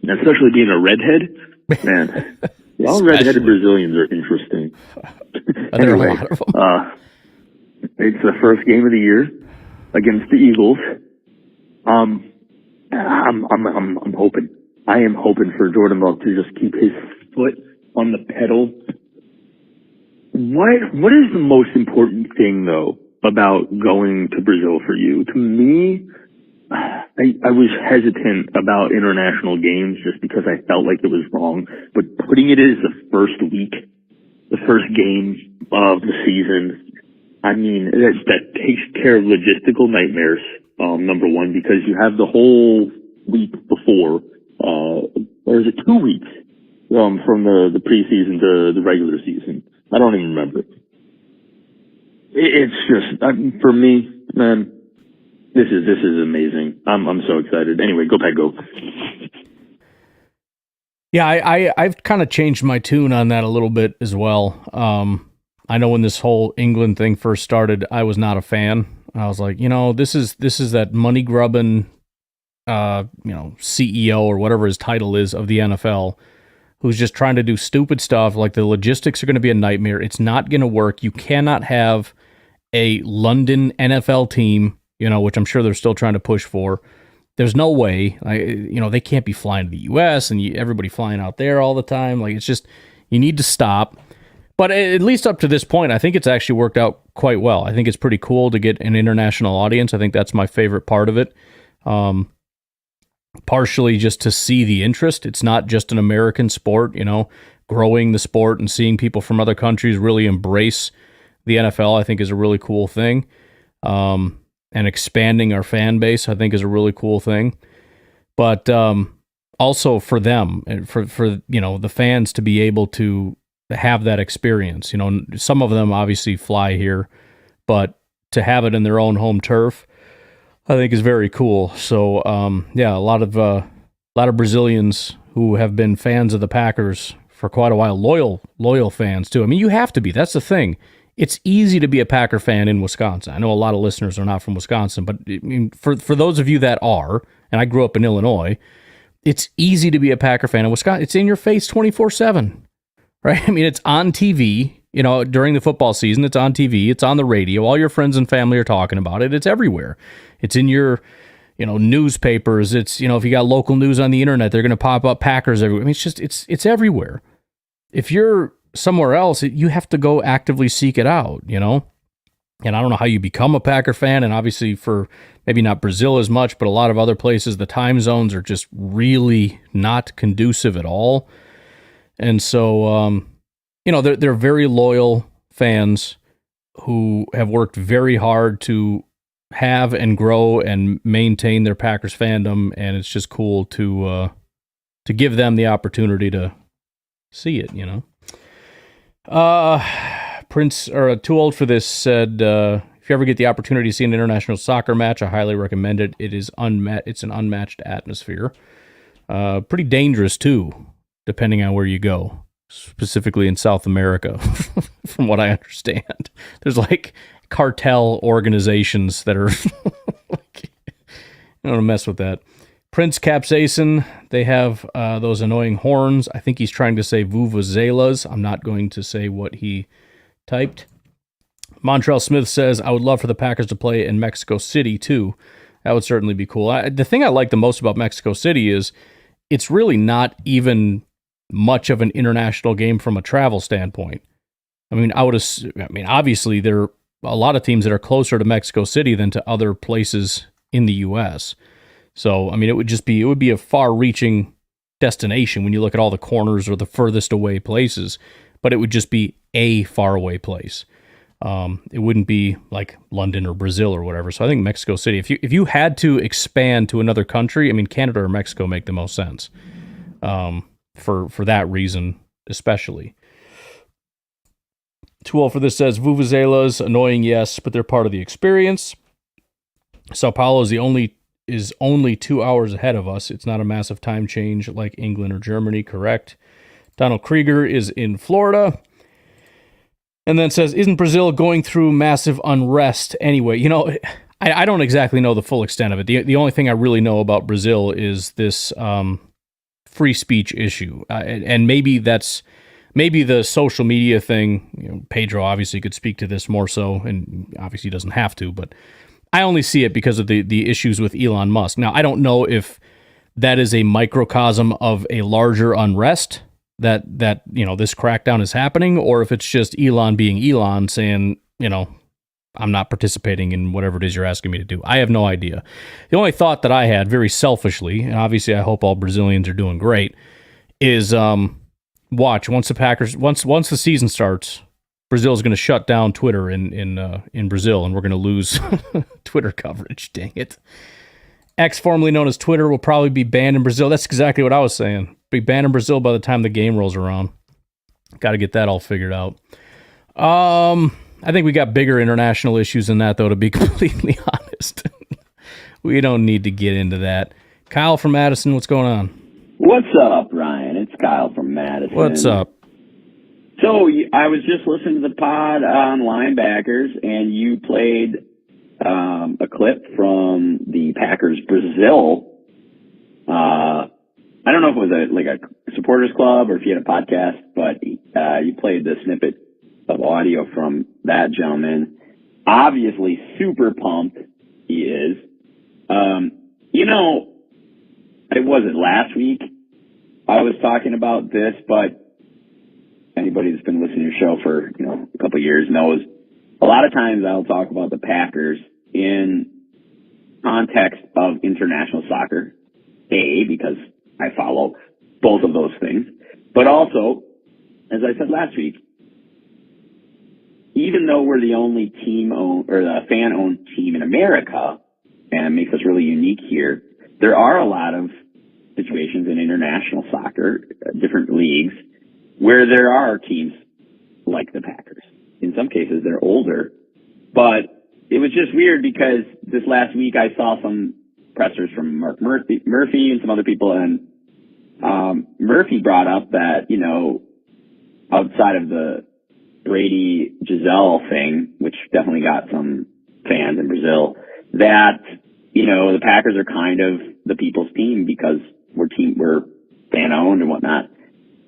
Especially being a redhead, man. All redheaded Brazilians are interesting. Anyway, a lot of them. It's the first game of the year against the Eagles. I'm hoping. I am hoping for Jordan Love to just keep his foot on the pedal. What is the most important thing though about going to Brazil for you? To me, I was hesitant about international games just because I felt like it was wrong, but putting it as the first week, the first game of the season, I mean, that takes care of logistical nightmares, number one, because you have the whole week before, or is it 2 weeks, from the preseason to the regular season? I don't even remember. It's just, for me, man, this is amazing. I'm so excited. Anyway, go Pack, go. Yeah, I've kind of changed my tune on that a little bit as well. I know when this whole England thing first started, I was not a fan. I was like, this is that money grubbing, CEO or whatever his title is of the NFL, who's just trying to do stupid stuff. Like the logistics are going to be a nightmare. It's not going to work. You cannot have a London NFL team, which I'm sure they're still trying to push for. There's no way, they can't be flying to the U.S. and everybody flying out there all the time. Like, it's just, you need to stop. But at least up to this point, I think it's actually worked out quite well. I think it's pretty cool to get an international audience. I think that's my favorite part of it. Partially just to see the interest. It's not just an American sport, growing the sport and seeing people from other countries really embrace the NFL, I think is a really cool thing. And expanding our fan base, I think is a really cool thing. But also for them, for the fans to be able to have that experience. Some of them obviously fly here, but to have it in their own home turf, I think is very cool. So, a lot of Brazilians who have been fans of the Packers for quite a while, loyal fans too. I mean, you have to be. That's the thing. It's easy to be a Packer fan in Wisconsin. I know a lot of listeners are not from Wisconsin, but I mean, for those of you that are, and I grew up in Illinois, it's easy to be a Packer fan in Wisconsin. It's in your face 24/7. Right? I mean, it's on TV, during the football season, it's on TV, it's on the radio, all your friends and family are talking about it, it's everywhere. It's in your, newspapers, it's, if you got local news on the internet, they're going to pop up Packers everywhere. I mean, it's everywhere. If you're somewhere else, you have to go actively seek it out, And I don't know how you become a Packer fan, and obviously for maybe not Brazil as much, but a lot of other places, the time zones are just really not conducive at all. And so, they're very loyal fans who have worked very hard to have and grow and maintain their Packers fandom, and it's just cool to give them the opportunity to see it. Prince, or Too Old for This, said, if you ever get the opportunity to see an international soccer match, I highly recommend it. It's an unmatched atmosphere. Pretty dangerous too, depending on where you go, specifically in South America, from what I understand. There's like cartel organizations that are like, I don't mess with that. Prince Capsaicin, they have those annoying horns. I think he's trying to say vuvuzelas. I'm not going to say what he typed. Montrell Smith says, I would love for the Packers to play in Mexico City too. That would certainly be cool. The thing I like the most about Mexico City is it's really not even much of an international game from a travel standpoint. I mean, obviously there are a lot of teams that are closer to Mexico City than to other places in the U.S. So, I mean, it would be a far-reaching destination when you look at all the corners or the furthest away places, but it would just be a faraway place. It wouldn't be like London or Brazil or whatever. So I think Mexico City, if you had to expand to another country, I mean, Canada or Mexico make the most sense. For that reason, especially. Too Old for This says, vuvuzelas, annoying, yes, but they're part of the experience. Sao Paulo is only 2 hours ahead of us. It's not a massive time change like England or Germany, correct? Donald Krieger is in Florida. And then says, isn't Brazil going through massive unrest anyway? I don't exactly know the full extent of it. The only thing I really know about Brazil is this free speech issue. And maybe the social media thing. Pedro obviously could speak to this more so, and obviously doesn't have to, but I only see it because of the issues with Elon Musk. Now, I don't know if that is a microcosm of a larger unrest that this crackdown is happening, or if it's just Elon being Elon saying, I'm not participating in whatever it is you're asking me to do. I have no idea. The only thought that I had, very selfishly, and obviously I hope all Brazilians are doing great, is watch once the season starts, Brazil is going to shut down Twitter in Brazil, and we're going to lose Twitter coverage. Dang it. X, formerly known as Twitter, will probably be banned in Brazil. That's exactly what I was saying. Be banned in Brazil by the time the game rolls around. Got to get that all figured out. I think we got bigger international issues than that, though, to be completely honest. We don't need to get into that. Kyle from Madison, what's going on? What's up, Ryan? It's Kyle from Madison. What's up? So I was just listening to the pod on linebackers, and you played a clip from the Packers Brazil. I don't know if it was a supporters club or if you had a podcast, but you played the snippet of audio from that gentleman. Obviously super pumped he is. It wasn't last week I was talking about this, but anybody that's been listening to your show for, a couple of years knows a lot of times I'll talk about the Packers in context of international soccer. Because I follow both of those things, but also, as I said last week, even though we're the only team-owned or the fan-owned team in America, and it makes us really unique here, there are a lot of situations in international soccer, different leagues, where there are teams like the Packers. In some cases, they're older, but it was just weird because this last week I saw some pressers from Mark Murphy and some other people, and Murphy brought up that, outside of the Brady Giselle thing, which definitely got some fans in Brazil, that, the Packers are kind of the people's team because we're fan owned and whatnot,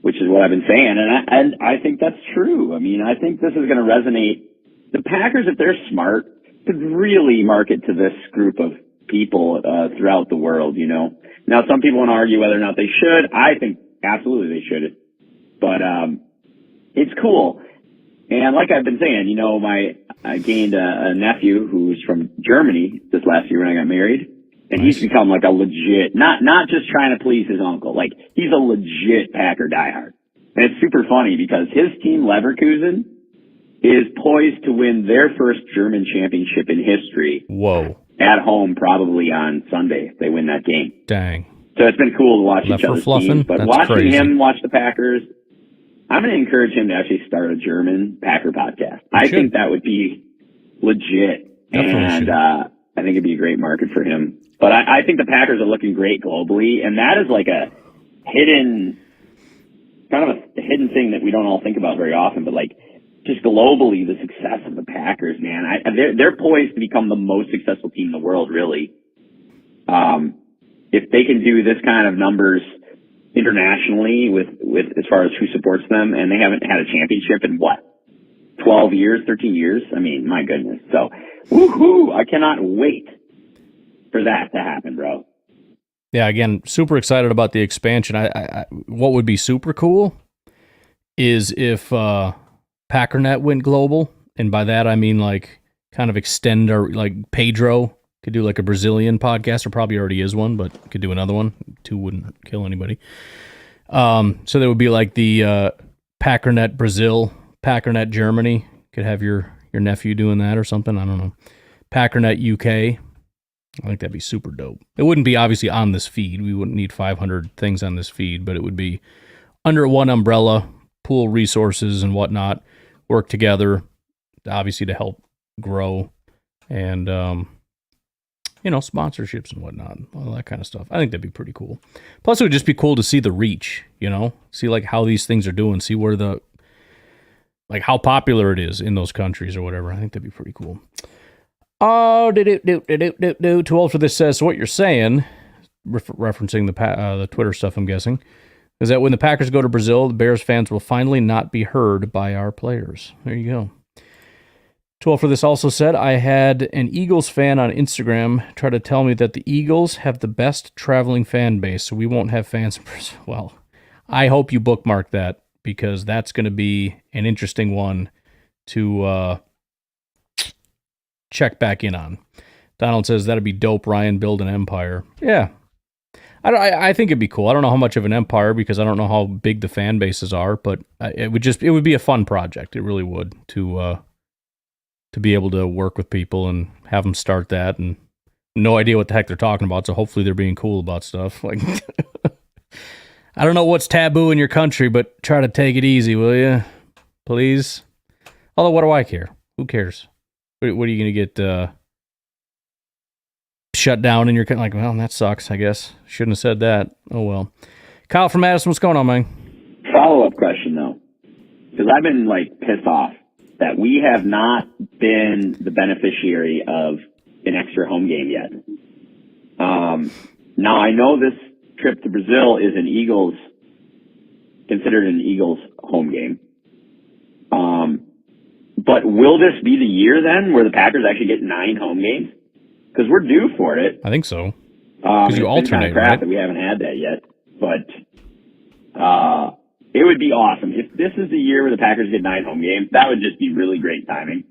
which is what I've been saying. And I think that's true. I mean, I think this is going to resonate. The Packers, if they're smart, could really market to this group of people throughout the world, Now, some people want to argue whether or not they should. I think absolutely they should. But it's cool. And like I've been saying, I gained a nephew who's from Germany this last year when I got married. And he's become like a legit, not just trying to please his uncle, like he's a legit Packer diehard. And it's super funny because his team, Leverkusen, is poised to win their first German championship in history. Whoa. At home probably on Sunday if they win that game. Dang. So it's been cool to watch each other's teams. But that's watching crazy. him watch the Packers, I'm going to encourage him to actually start a German Packer podcast. I think that would be legit. Definitely I think it'd be a great market for him. But I think the Packers are looking great globally, and that is like a hidden, kind of a hidden thing that we don't all think about very often, but like just globally, the success of the Packers, man, they're poised to become the most successful team in the world, really. If they can do this kind of numbers internationally with as far as who supports them, and they haven't had a championship in 12 years, 13 years? I mean, my goodness. So, woohoo! I cannot wait for that to happen, bro. Yeah, again, super excited about the expansion. I what would be super cool is if Packernet went global, and by that I mean like kind of extend our, like Pedro could do like a Brazilian podcast, or probably already is one, but could do another one. 2 wouldn't kill anybody. So there would be like the Packernet Brazil, Packernet Germany. Could have your nephew doing that or something. I don't know. Packernet UK. I think that'd be super dope. It wouldn't be obviously on this feed. We wouldn't need 500 things on this feed, but it would be under one umbrella, pool resources and whatnot, work together, obviously to help grow, and sponsorships and whatnot, all that kind of stuff. I think that'd be pretty cool. Plus, it would just be cool to see the reach, see like how these things are doing, see where how popular it is in those countries or whatever. I think that'd be pretty cool. Oh, too old for this. So what you're saying, referencing the Twitter stuff, I'm guessing, is that when the Packers go to Brazil, the Bears fans will finally not be heard by our players. There you go. 12 for this also said, I had an Eagles fan on Instagram try to tell me that the Eagles have the best traveling fan base, so we won't have fans. Well, I hope you bookmark that, because that's going to be an interesting one to check back in on. Donald says, that'd be dope, Ryan, build an empire. Yeah. I think it'd be cool. I don't know how much of an empire, because I don't know how big the fan bases are, but it would be a fun project. It really would, to be able to work with people and have them start that, and no idea what the heck they're talking about. So hopefully they're being cool about stuff. Like, I don't know what's taboo in your country, but try to take it easy, will you? Please. Although, what do I care? Who cares? What are you going to get shut down in your country? Like, well, that sucks, I guess. Shouldn't have said that. Oh, well. Kyle from Madison, what's going on, man? Follow-up question, though. Because I've been, pissed off that we have not been the beneficiary of an extra home game yet. Now, I know this trip to Brazil is considered an Eagles home game. But will this be the year then where the Packers actually get 9 home games? Because we're due for it. I think so. Because you alternate, crap right? That we haven't had that yet. But it would be awesome. If this is the year where the Packers get 9 home games, that would just be really great timing.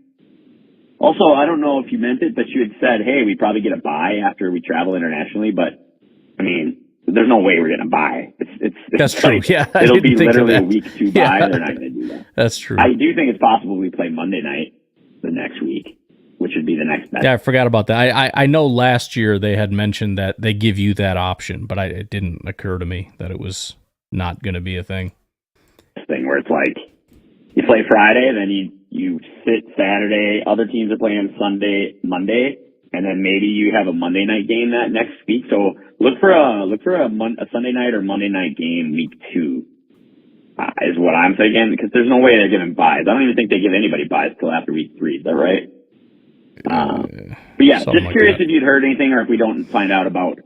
Also, I don't know if you meant it, but you had said, hey, we probably get a bye after we travel internationally. But, I mean, there's no way we're going to buy. That's true. Yeah, it'll be literally a week 2 buy. They're not going to do that. That's true. I do think it's possible we play Monday night the next week, which would be the next best. Yeah, I forgot about that. I know last year they had mentioned that they give you that option, but it didn't occur to me that it was not going to be a thing. Thing where it's like you play Friday, then you sit Saturday. Other teams are playing Sunday, Monday, and then maybe you have a Monday night game that next week. So look for a Sunday night or Monday night game week 2 is what I'm thinking, because there's no way they're giving buys. I don't even think they give anybody buys till after week 3. Is that right? But yeah, just curious if you'd heard anything, or if we don't find out about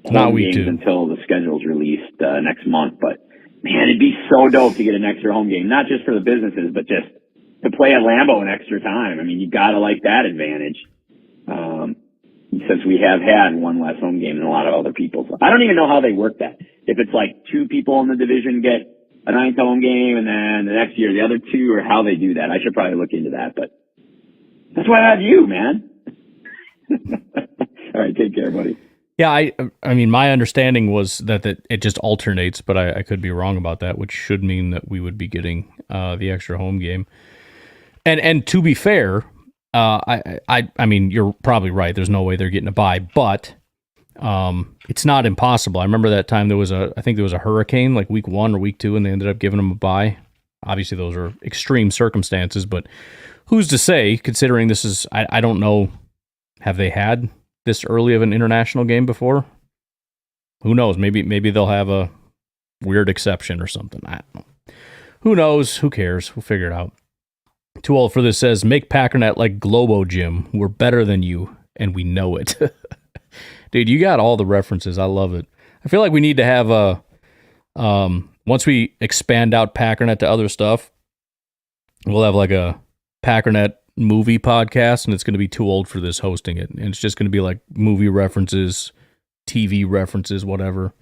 home games until the schedule's released next month. But man, it'd be so dope to get an extra home game, not just for the businesses, but just to play at Lambeau an extra time. I mean, you gotta like that advantage. Since we have had one less home game than a lot of other people. So I don't even know how they work that. If it's like 2 people in the division get a 9th home game, and then the next year the other 2, or how they do that. I should probably look into that, but that's why I have you, man. All right, take care, buddy. Yeah, I mean, my understanding was that it just alternates, but I could be wrong about that, which should mean that we would be getting the extra home game. And to be fair, I mean, you're probably right. There's no way they're getting a bye, but it's not impossible. I remember that time I think there was a hurricane, like week 1 or week 2, and they ended up giving them a bye. Obviously, those are extreme circumstances, but who's to say, considering this is, I don't know, have they had this early of an international game before? Who knows? Maybe they'll have a weird exception or something. I don't know. Who knows? Who cares? We'll figure it out. Too Old for This says, make Packernet like Globo Gym. We're better than you, and we know it. Dude, you got all the references. I love it. I feel like we need to have once we expand out Packernet to other stuff, we'll have like a Packernet movie podcast, and it's going to be Too Old for This hosting it. And it's just going to be like movie references, TV references, whatever.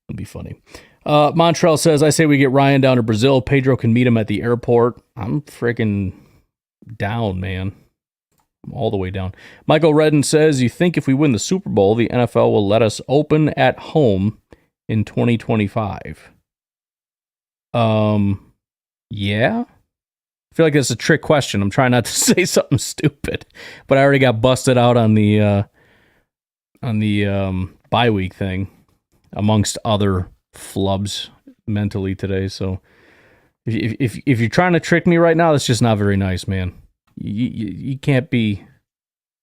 It'll be funny. Montreal says, I say we get Ryan down to Brazil. Pedro can meet him at the airport. I'm freaking down, man. I'm all the way down. Michael Redden says, you think if we win the Super Bowl, the NFL will let us open at home in 2025? Yeah. I feel like that's a trick question. I'm trying not to say something stupid, but I already got busted out on the bye week thing, amongst other flubs mentally today. So if you're trying to trick me right now, that's just not very nice, man. You can't be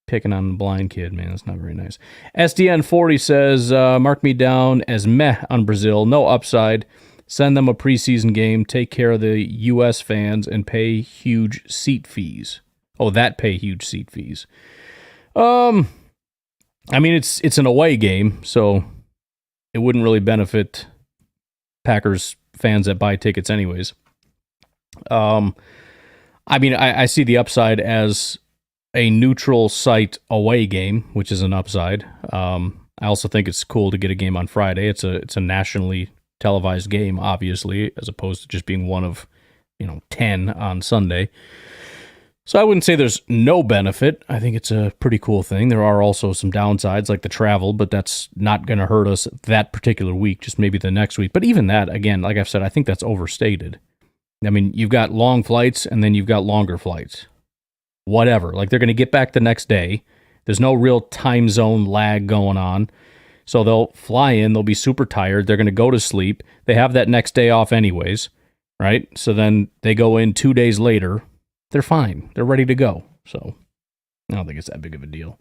picking on the blind kid, man. That's not very nice. SDN 40 says, mark me down as meh on Brazil. No upside. Send them a preseason game. Take care of the U.S. fans and pay huge seat fees. Oh, pay huge seat fees. I mean, it's an away game, so it wouldn't really benefit Packers fans that buy tickets anyways. I mean, I see the upside as a neutral site away game, which is an upside. I also think it's cool to get a game on Friday. It's a nationally televised game, obviously, as opposed to just being one of 10 on Sunday. So I wouldn't say there's no benefit. I think it's a pretty cool thing. There are also some downsides like the travel, but that's not going to hurt us that particular week, just maybe the next week. But even that, again, like I've said, I think that's overstated. I mean, you've got long flights and then you've got longer flights. Whatever. Like they're going to get back the next day. There's no real time zone lag going on. So they'll fly in, they'll be super tired, they're going to go to sleep. They have that next day off anyways, right? So then they go in 2 days later. They're fine. They're ready to go. So I don't think it's that big of a deal.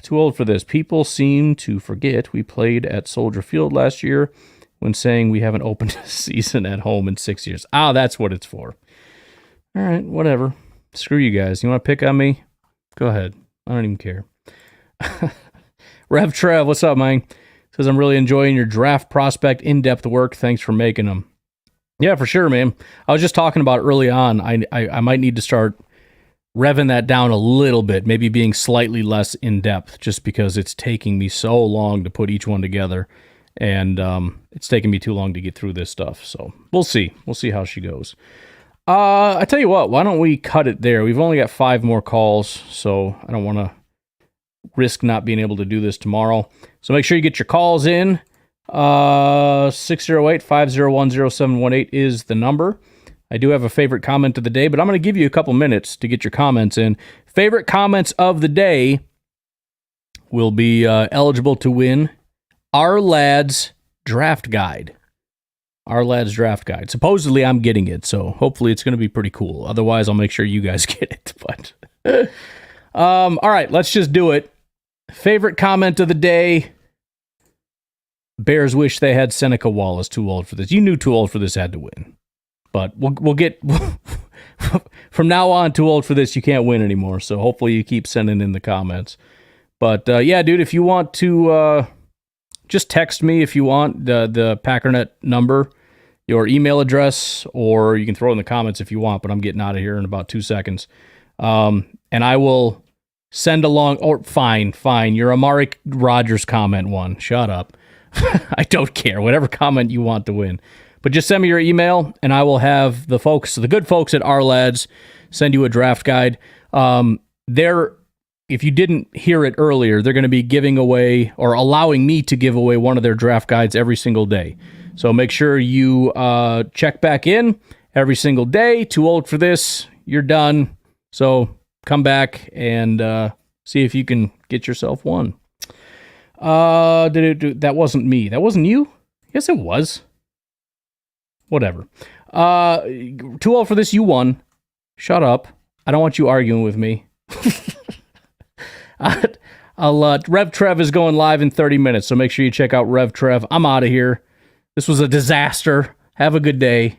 Too old for this. People seem to forget we played at Soldier Field last year when saying we haven't opened a season at home in 6 years. That's what it's for. All right, whatever. Screw you guys. You want to pick on me? Go ahead. I don't even care. Rev Trev, what's up, man? Says, I'm really enjoying your draft prospect in-depth work. Thanks for making them. Yeah, for sure, man. I was just talking about early on, I might need to start revving that down a little bit, maybe being slightly less in-depth, just because it's taking me so long to put each one together, and it's taking me too long to get through this stuff. So we'll see. We'll see how she goes. I tell you what, why don't we cut it there? We've only got 5 more calls, so I don't want to risk not being able to do this tomorrow. So make sure you get your calls in. 608-501-0718 is the number. I do have a favorite comment of the day, but I'm going to give you a couple minutes to get your comments in. Favorite comments of the day will be eligible to win Our Lads Draft Guide. Our Lads Draft Guide. Supposedly I'm getting it, so hopefully it's going to be pretty cool. Otherwise, I'll make ssure you guys get it. But all right, let's just do it. Favorite comment of the day. Bears wish they had Seneca Wallace. Too old for this. You knew Too Old for This had to win. But we'll get... from now on, Too Old for This, you can't win anymore. So hopefully you keep sending in the comments. But yeah, dude, if you want to... just text me if you want the Packernet number, your email address, or you can throw it in the comments if you want, but I'm getting out of here in about 2 seconds. And I will send along, or fine, your Amari Rogers comment one. Shut up. I don't care. Whatever comment you want to win. But just send me your email, and I will have the good folks at Our Lads send you a draft guide. If you didn't hear it earlier, they're going to be giving away or allowing me to give away one of their draft guides every single day. So make sure you check back in every single day. Too old for this. You're done. So come back and see if you can get yourself one. That wasn't me. That wasn't you? Yes, it was. Whatever. Too old for this. You won. Shut up. I don't want you arguing with me. Rev Trev is going live in 30 minutes, so make sure you check out Rev Trev. I'm out of here. This was a disaster. Have a good day.